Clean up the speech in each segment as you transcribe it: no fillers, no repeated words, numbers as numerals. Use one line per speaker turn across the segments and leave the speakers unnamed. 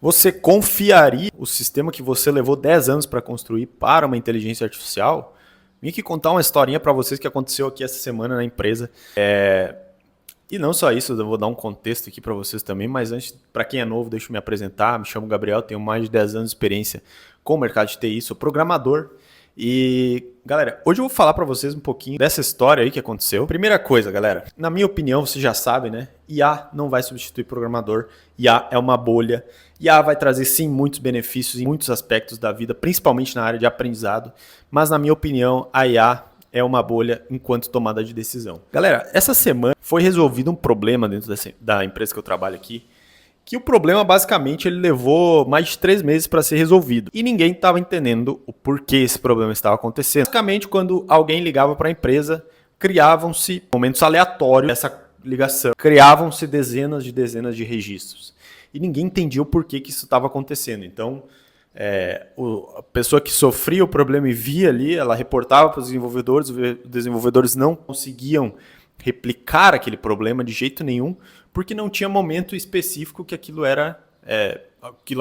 Você confiaria o sistema que você levou 10 anos para construir para uma inteligência artificial? Vim aqui contar uma historinha para vocês que aconteceu aqui essa semana na empresa. E não só isso, eu vou dar um contexto aqui para vocês também, mas antes, para quem é novo, deixa eu me apresentar. Me chamo Gabriel, tenho mais de 10 anos de experiência com o mercado de TI, sou programador. E, galera, hoje eu vou falar para vocês um pouquinho dessa história aí que aconteceu. Primeira coisa, galera, na minha opinião, vocês já sabem, né? IA não vai substituir programador, IA é uma bolha. IA vai trazer, sim, muitos benefícios em muitos aspectos da vida, principalmente na área de aprendizado, mas, na minha opinião, a IA é uma bolha enquanto tomada de decisão. Galera, essa semana foi resolvido um problema dentro da empresa que eu trabalho aqui, que o problema basicamente ele levou mais de 3 meses para ser resolvido. E ninguém estava entendendo o porquê esse problema estava acontecendo. Basicamente, quando alguém ligava para a empresa, criavam-se momentos aleatórios dessa ligação. Criavam-se dezenas de registros. E ninguém entendia o porquê que isso estava acontecendo. Então, a pessoa que sofria o problema e via ali, ela reportava para os desenvolvedores não conseguiam replicar aquele problema de jeito nenhum, porque não tinha momento específico que aquilo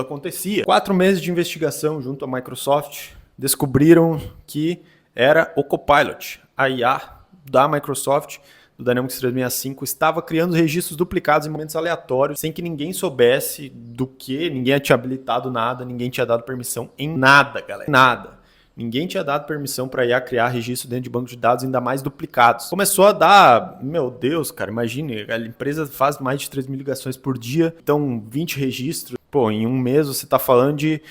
acontecia. 4 meses de investigação junto à Microsoft descobriram que era o Copilot, a IA da Microsoft, do Dynamics 365, estava criando registros duplicados em momentos aleatórios, sem que ninguém soubesse do que, ninguém tinha habilitado nada, ninguém tinha dado permissão em nada, galera. Nada. Ninguém tinha dado permissão para a IA criar registro dentro de banco de dados, ainda mais duplicados. Começou a dar, meu Deus, cara, imagine, a empresa faz mais de 3 mil ligações por dia, então 20 registros. Pô, em um mês você está falando de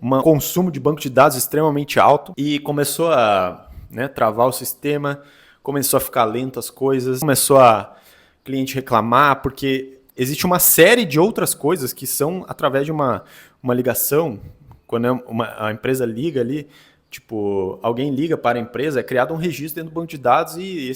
um consumo de banco de dados extremamente alto e começou a travar o sistema, começou a ficar lento as coisas, começou a cliente reclamar, porque existe uma série de outras coisas que são através de uma ligação, quando a empresa liga ali, tipo, alguém liga para a empresa, é criado um registro dentro do banco de dados e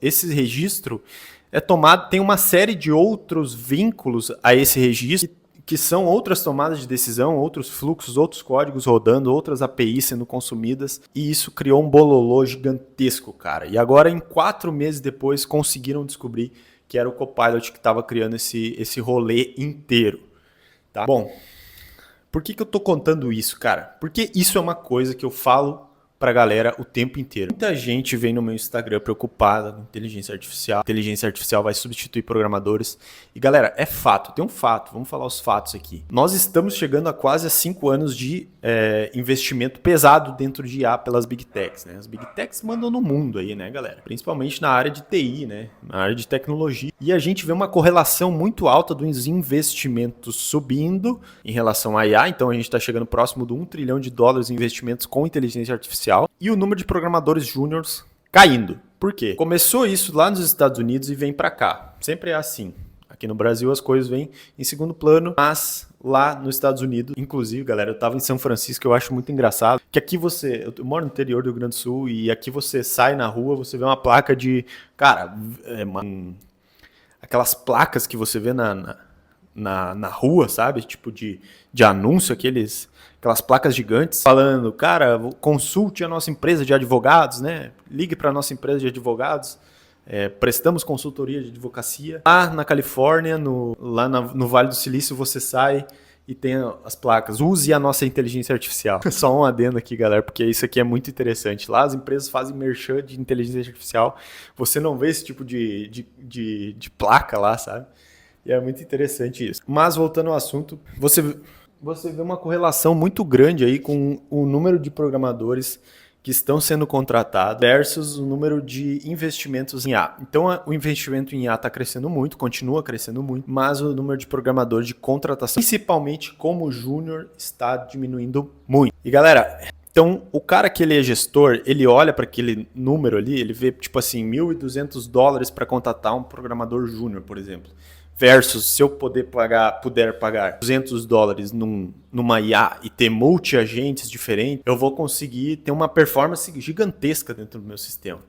esse registro é tomado, tem uma série de outros vínculos a esse registro, que são outras tomadas de decisão, outros fluxos, outros códigos rodando, outras APIs sendo consumidas, e isso criou um bololô gigantesco, cara. E agora, em 4 meses depois, conseguiram descobrir que era o Copilot que estava criando esse rolê inteiro. Tá? Bom, por que eu tô contando isso, cara? Porque isso é uma coisa que eu falo pra galera o tempo inteiro. Muita gente vem no meu Instagram preocupada com inteligência artificial. Inteligência artificial vai substituir programadores. E galera, é fato, tem um fato, vamos falar os fatos aqui. Nós estamos chegando a quase 5 anos de investimento pesado dentro de IA pelas Big Techs, né? As Big Techs mandam no mundo aí, né, galera? Principalmente na área de TI, né? Na área de tecnologia. E a gente vê uma correlação muito alta dos investimentos subindo em relação à IA. Então a gente está chegando próximo de $1 trilhão em investimentos com inteligência artificial. E o número de programadores júniores caindo. Por quê? Começou isso lá nos Estados Unidos e vem para cá. Sempre é assim. Aqui no Brasil as coisas vêm em segundo plano, mas lá nos Estados Unidos, inclusive, galera, eu estava em São Francisco, eu acho muito engraçado, que aqui eu moro no interior do Rio Grande do Sul e aqui você sai na rua, você vê uma placa de, cara, aquelas placas que você vê na rua, sabe? Tipo de anúncio, aquelas placas gigantes falando, cara, consulte a nossa empresa de advogados, né? Ligue para a nossa empresa de advogados. Prestamos consultoria de advocacia. Lá na Califórnia, lá no Vale do Silício, você sai e tem as placas. Use a nossa inteligência artificial. Só um adendo aqui, galera, porque isso aqui é muito interessante. Lá as empresas fazem merchan de inteligência artificial. Você não vê esse tipo de placa lá, sabe? E é muito interessante isso. Mas voltando ao assunto, você vê uma correlação muito grande aí com o número de programadores que estão sendo contratados versus o número de investimentos em IA. Então, o investimento em IA está crescendo muito, continua crescendo muito, mas o número de programadores de contratação, principalmente como júnior, está diminuindo muito. E galera, então o cara que ele é gestor, ele olha para aquele número ali, ele vê tipo assim, $1.200 para contratar um programador júnior, por exemplo. Versus se eu puder pagar $200 numa IA e ter multi-agentes diferentes, eu vou conseguir ter uma performance gigantesca dentro do meu sistema.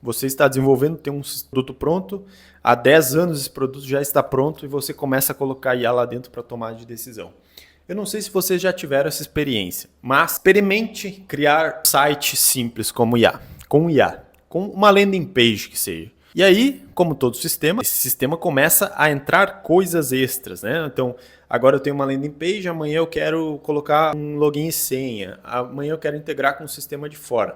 Você está desenvolvendo, tem um produto pronto, há 10 anos esse produto já está pronto e você começa a colocar IA lá dentro para tomar de decisão. Eu não sei se vocês já tiveram essa experiência, mas experimente criar site simples com IA, com uma landing page que seja. E aí, como todo sistema, esse sistema começa a entrar coisas extras, né? Então, agora eu tenho uma landing page, amanhã eu quero colocar um login e senha, amanhã eu quero integrar com o sistema de fora.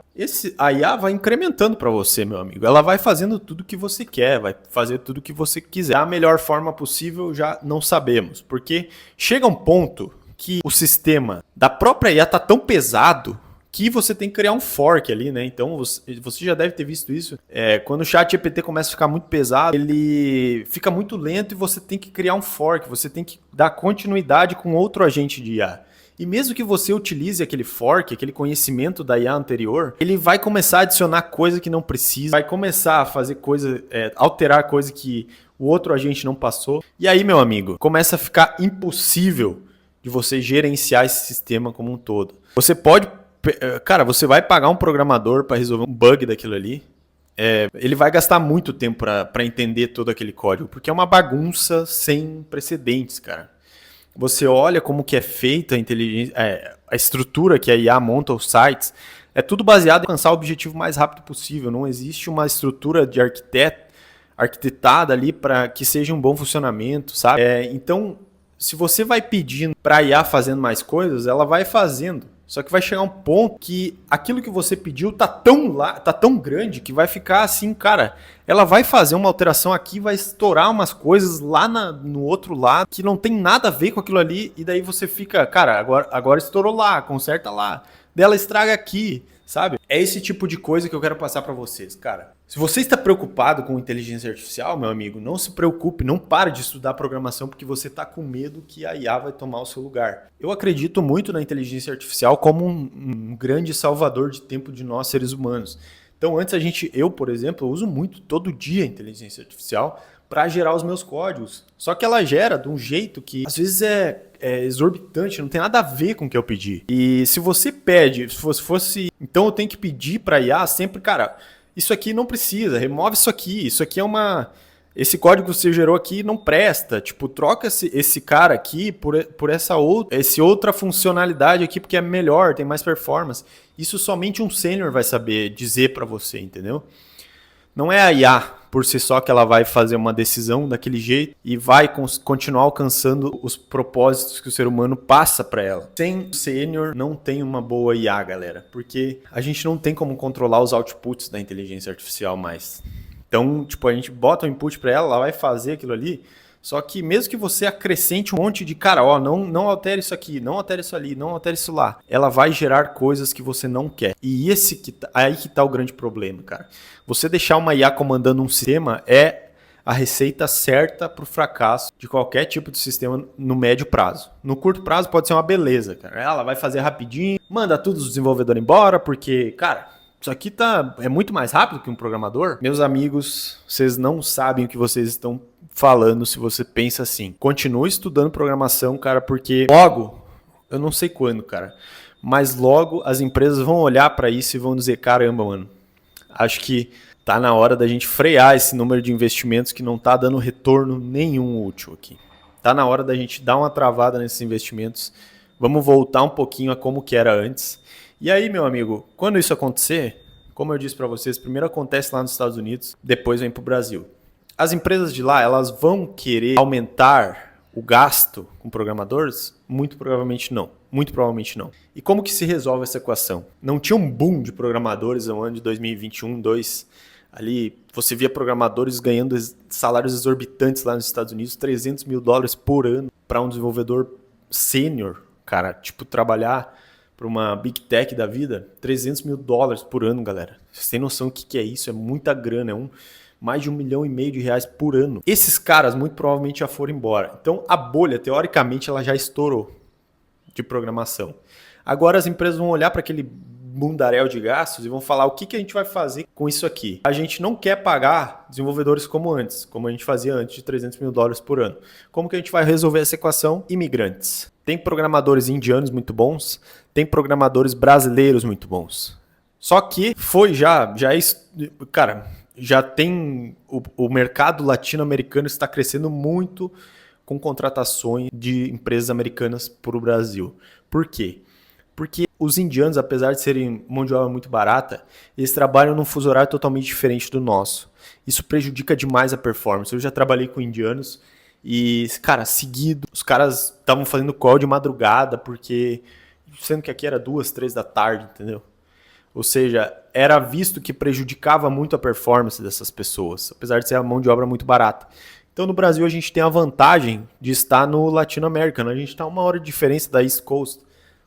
A IA vai incrementando para você, meu amigo. Ela vai fazendo tudo que você quer, vai fazer tudo que você quiser. A melhor forma possível já não sabemos, porque chega um ponto que o sistema da própria IA tá tão pesado que você tem que criar um fork ali, né? Então, você já deve ter visto isso. Quando o chat GPT começa a ficar muito pesado, ele fica muito lento e você tem que criar um fork, você tem que dar continuidade com outro agente de IA. E mesmo que você utilize aquele fork, aquele conhecimento da IA anterior, ele vai começar a adicionar coisa que não precisa, vai começar a fazer coisa, alterar coisa que o outro agente não passou. E aí, meu amigo, começa a ficar impossível de você gerenciar esse sistema como um todo. Você pode... Cara, você vai pagar um programador para resolver um bug daquilo ali, ele vai gastar muito tempo para entender todo aquele código, porque é uma bagunça sem precedentes, cara. Você olha como que é feita a inteligência, a estrutura que a IA monta os sites, é tudo baseado em alcançar o objetivo mais rápido possível. Não existe uma estrutura de arquitetada ali para que seja um bom funcionamento, sabe? Então, se você vai pedindo para a IA fazendo mais coisas, ela vai fazendo. Só que vai chegar um ponto que aquilo que você pediu tá tão grande que vai ficar assim, cara, ela vai fazer uma alteração aqui, vai estourar umas coisas lá no outro lado que não tem nada a ver com aquilo ali, e daí você fica, cara, agora estourou lá, conserta lá, dela estraga aqui, sabe? É esse tipo de coisa que eu quero passar para vocês, cara. Se você está preocupado com inteligência artificial, meu amigo, não se preocupe, não pare de estudar programação porque você está com medo que a IA vai tomar o seu lugar. Eu acredito muito na inteligência artificial como um grande salvador de tempo de nós, seres humanos. Então, eu, por exemplo, uso muito todo dia a inteligência artificial para gerar os meus códigos. Só que ela gera de um jeito que às vezes é exorbitante, não tem nada a ver com o que eu pedi. E se você pede, se fosse... Então eu tenho que pedir para a IA sempre, cara, isso aqui não precisa, remove isso aqui esse código que você gerou aqui não presta, tipo, troca esse cara aqui por essa outra funcionalidade aqui porque é melhor, tem mais performance. Isso somente um sênior vai saber dizer para você, entendeu? Não é a IA por si só que ela vai fazer uma decisão daquele jeito e vai continuar alcançando os propósitos que o ser humano passa para ela. Sem sênior não tem uma boa IA, galera, porque a gente não tem como controlar os outputs da inteligência artificial mais. Então, tipo, a gente bota o input para ela vai fazer aquilo ali, só que mesmo que você acrescente um monte de, cara, ó, não altere isso aqui, não altere isso ali, não altere isso lá, ela vai gerar coisas que você não quer. E aí que tá o grande problema, cara. Você deixar uma IA comandando um sistema é a receita certa para o fracasso de qualquer tipo de sistema no médio prazo. No curto prazo pode ser uma beleza, cara. Ela vai fazer rapidinho, manda todos os desenvolvedores embora, porque, cara, isso aqui é muito mais rápido que um programador. Meus amigos, vocês não sabem o que vocês estão falando se você pensa assim. Continue estudando programação, cara, porque logo, eu não sei quando, cara, mas logo as empresas vão olhar para isso e vão dizer, caramba, mano, acho que tá na hora da gente frear esse número de investimentos que não tá dando retorno nenhum útil aqui. Tá na hora da gente dar uma travada nesses investimentos. Vamos voltar um pouquinho a como que era antes. E aí, meu amigo, quando isso acontecer, como eu disse para vocês, primeiro acontece lá nos Estados Unidos, depois vem para o Brasil. As empresas de lá, elas vão querer aumentar o gasto com programadores? Muito provavelmente não. Muito provavelmente não. E como que se resolve essa equação? Não tinha um boom de programadores no ano de 2021, 2022. Ali você via programadores ganhando salários exorbitantes lá nos Estados Unidos, $300 mil por ano para um desenvolvedor sênior, cara, tipo trabalhar para uma Big Tech da vida, $300 mil por ano, galera. Vocês têm noção do que é isso? É muita grana, mais de R$1,5 milhão por ano. Esses caras muito provavelmente já foram embora. Então a bolha, teoricamente, ela já estourou de programação. Agora as empresas vão olhar para aquele mundaréu de gastos e vão falar o que a gente vai fazer com isso aqui. A gente não quer pagar desenvolvedores como antes, como a gente fazia antes de $300 mil por ano. Como que a gente vai resolver essa equação? Imigrantes. Tem programadores indianos muito bons, tem programadores brasileiros muito bons. Só que já tem o mercado latino-americano está crescendo muito com contratações de empresas americanas para o Brasil. Por quê? Porque os indianos, apesar de serem mão de obra muito barata, eles trabalham num fuso horário totalmente diferente do nosso. Isso prejudica demais a performance. Eu já trabalhei com indianos e, cara, seguido, os caras estavam fazendo call de madrugada, porque, sendo que aqui era 2, 3 da tarde, entendeu? Ou seja, era visto que prejudicava muito a performance dessas pessoas, apesar de ser a mão de obra muito barata. Então, no Brasil, a gente tem a vantagem de estar no Latino American. A gente está 1 hora de diferença da East Coast,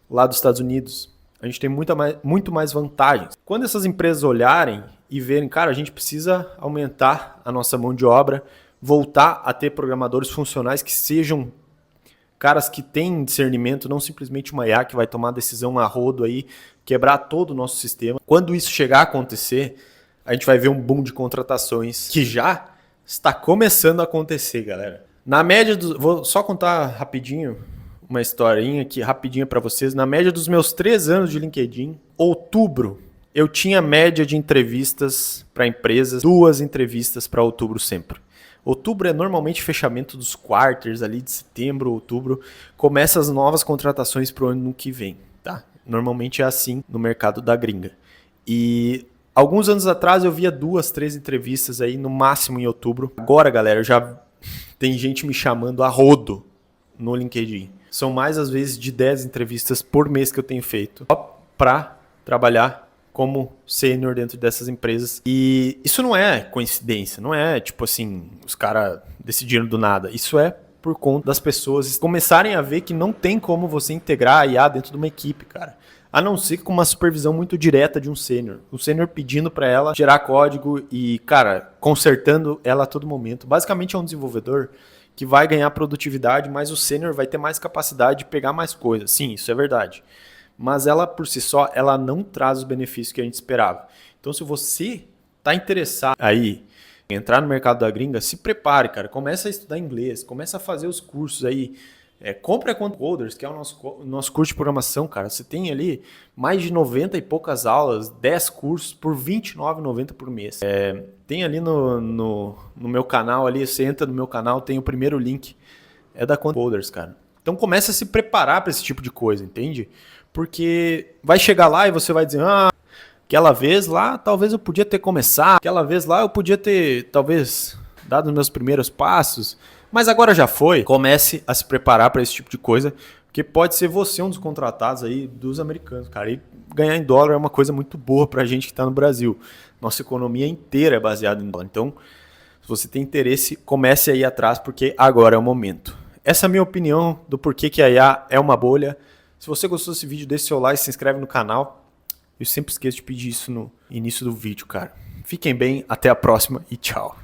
lá dos Estados Unidos. A gente tem muito mais vantagens. Quando essas empresas olharem e verem, cara, a gente precisa aumentar a nossa mão de obra, voltar a ter programadores funcionais que sejam caras que têm discernimento, não simplesmente uma IA que vai tomar decisão a rodo aí, quebrar todo o nosso sistema. Quando isso chegar a acontecer, a gente vai ver um boom de contratações que já está começando a acontecer, galera. Na média vou só contar rapidinho uma historinha aqui, rapidinho para vocês. Na média dos meus 3 anos de LinkedIn, outubro, eu tinha média de entrevistas para empresas, 2 entrevistas para outubro sempre. Outubro é normalmente fechamento dos quarters ali de setembro, outubro. Começa as novas contratações para o ano que vem, tá? Normalmente é assim no mercado da gringa. E alguns anos atrás eu via 2, 3 entrevistas aí no máximo em outubro. Agora, galera, já tem gente me chamando a rodo no LinkedIn. São mais às vezes de 10 entrevistas por mês que eu tenho feito só para trabalhar como sênior dentro dessas empresas. E isso não é coincidência, não é tipo assim, os caras decidiram do nada. Isso é por conta das pessoas começarem a ver que não tem como você integrar a IA dentro de uma equipe, cara. A não ser com uma supervisão muito direta de um sênior. Um sênior pedindo para ela gerar código e, cara, consertando ela a todo momento. Basicamente é um desenvolvedor que vai ganhar produtividade, mas o sênior vai ter mais capacidade de pegar mais coisas. Sim, isso é verdade. Mas ela, por si só, ela não traz os benefícios que a gente esperava. Então, se você está interessado aí em entrar no mercado da gringa, se prepare, cara. Começa a estudar inglês, começa a fazer os cursos aí. Compre a Content Coders, que é o nosso curso de programação, cara. Você tem ali mais de 90 e poucas aulas, 10 cursos por R$ 29,90 por mês. Tem ali no meu canal, ali, você entra no meu canal, tem o primeiro link, é da Content Coders, cara. Então começa a se preparar para esse tipo de coisa, entende? Porque vai chegar lá e você vai dizer, aquela vez lá talvez eu podia ter começado, aquela vez lá eu podia ter talvez dado os meus primeiros passos, mas agora já foi. Comece a se preparar para esse tipo de coisa, porque pode ser você um dos contratados aí dos americanos, cara. E ganhar em dólar é uma coisa muito boa para a gente que está no Brasil. Nossa economia inteira é baseada em dólar. Então, se você tem interesse, comece a ir atrás, porque agora é o momento. Essa é a minha opinião do porquê que a IA é uma bolha. Se você gostou desse vídeo, deixe seu like, se inscreve no canal. Eu sempre esqueço de pedir isso no início do vídeo, cara. Fiquem bem, até a próxima e tchau.